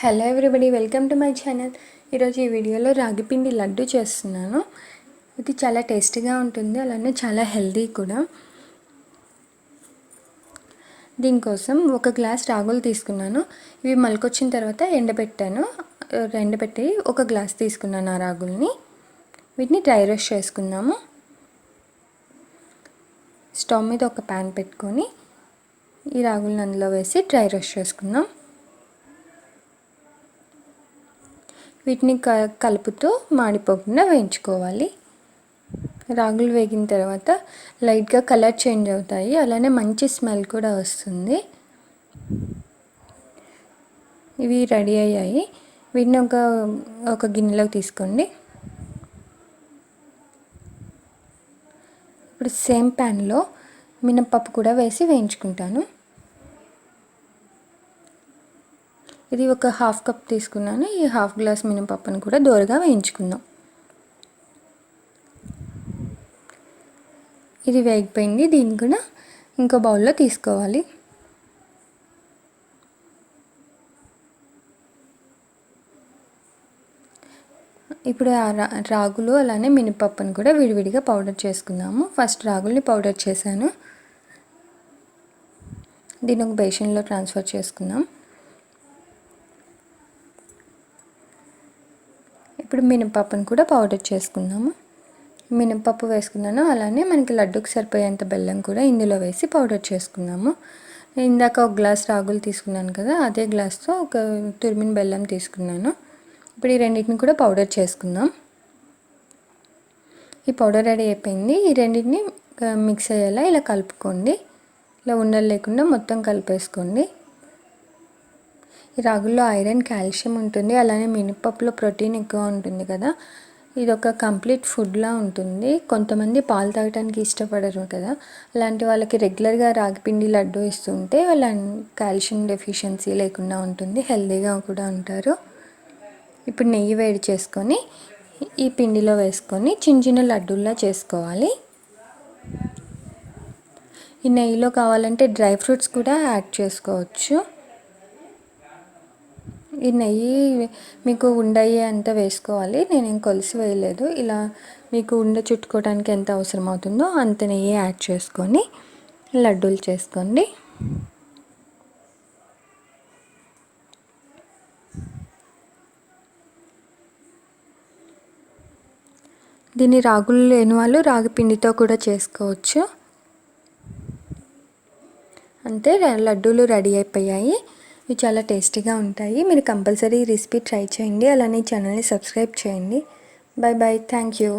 Hello everybody, welcome to my channel. ఈరోజు ఈ వీడియోలో రాగి పిండి లడ్డు చేస్తున్నాను. ఇది చాలా టేస్టీగా ఉంటుంది, అలానే చాలా హెల్దీ కూడా. దీనికోసం ఒక గ్లాస్ రాగులు తీసుకున్నాను. ఇవి మొలకొచ్చిన తర్వాత ఎండబెట్టి ఒక గ్లాస్ తీసుకున్నాను ఆ రాగుల్ని. వీటిని డ్రై రోస్ట్ చేసుకుందాము. స్టవ్ మీద ఒక ప్యాన్ పెట్టుకొని ఈ రాగులను అందులో వేసి డ్రై రోస్ట్ చేసుకుందాం. వీటిని కలుపుతూ మాడిపోకుండా వేయించుకోవాలి. రాగులు వేగిన తర్వాత లైట్గా కలర్ చేంజ్ అవుతాయి, అలానే మంచి స్మెల్ కూడా వస్తుంది. ఇవి రెడీ అయ్యాయి. వీటిని ఒక గిన్నెలోకి తీసుకోండి. ఇప్పుడు సేమ్ ప్యాన్లో మినపప్పు కూడా వేసి వేయించుకుంటాను. ఇది ఒక హాఫ్ కప్ తీసుకున్నాను. ఈ హాఫ్ గ్లాస్ మినపప్పును కూడా దోరగా వేయించుకుందాం. ఇది వేగిపోయింది. దీన్ని కూడా ఇంకో బౌల్లో తీసుకోవాలి. ఇప్పుడు ఆ రాగులు అలానే మినపప్పును కూడా విడివిడిగా పౌడర్ చేసుకుందాము. ఫస్ట్ రాగుల్ని పౌడర్ చేశాను. దీన్ని ఒక బేసిన్లో ట్రాన్స్ఫర్ చేసుకుందాం. ఇప్పుడు మినపప్పును కూడా పౌడర్ చేసుకుందాము. మినపప్పు వేసుకున్నాను, అలానే మనకి లడ్డూకి సరిపోయేంత బెల్లం కూడా ఇందులో వేసి పౌడర్ చేసుకుందాము. ఇందాక ఒక గ్లాస్ రాగులు తీసుకున్నాను కదా, అదే గ్లాస్తో ఒక తురిమిన బెల్లం తీసుకున్నాను. ఇప్పుడు ఈ రెండింటిని కూడా పౌడర్ చేసుకుందాం. ఈ పౌడర్ రెడీ అయిపోయింది. ఈ రెండింటిని మిక్స్ అయ్యేలా ఇలా కలుపుకోండి. ఇలా ఉండలు లేకుండా మొత్తం కలిపేసుకోండి. ఈ రాగుల్లో ఐరన్, కాల్షియం ఉంటుంది, అలానే మినపప్పులో ప్రోటీన్ ఎక్కువ ఉంటుంది కదా. ఇది ఒక కంప్లీట్ ఫుడ్లా ఉంటుంది. కొంతమంది పాలు తాగడానికి ఇష్టపడరు కదా, అలాంటి వాళ్ళకి రెగ్యులర్గా రాగి పిండి లడ్డు ఇస్తుంటే వాళ్ళ కాల్షియం డెఫిషియన్సీ లేకుండా ఉంటుంది, హెల్తీగా కూడా ఉంటారు. ఇప్పుడు నెయ్యి వేడి చేసుకొని ఈ పిండిలో వేసుకొని చిన్న చిన్న లడ్డూల్లా చేసుకోవాలి. ఈ నెయ్యిలో కావాలంటే డ్రై ఫ్రూట్స్ కూడా యాడ్ చేసుకోవచ్చు. ఈ నెయ్యి మీకు ఉండయ్యే అంత వేసుకోవాలి. నేనేం కొలిసి వేయలేదు. ఇలా మీకు ఉండ చుట్టుకోవడానికి ఎంత అవసరం అవుతుందో అంత నెయ్యి యాడ్ చేసుకొని లడ్డూలు చేసుకోండి. దీన్ని రాగులు లేని వాళ్ళు రాగి పిండితో కూడా చేసుకోవచ్చు. అంతే, లడ్డూలు రెడీ అయిపోయాయి. ఇవి చాలా టేస్టీగా ఉంటాయి. మీరు కంపల్సరీ ఈ రెసిపీ ట్రై చేయండి, అలానే ఛానల్ని సబ్స్క్రైబ్ చేయండి. Bye bye, thank you.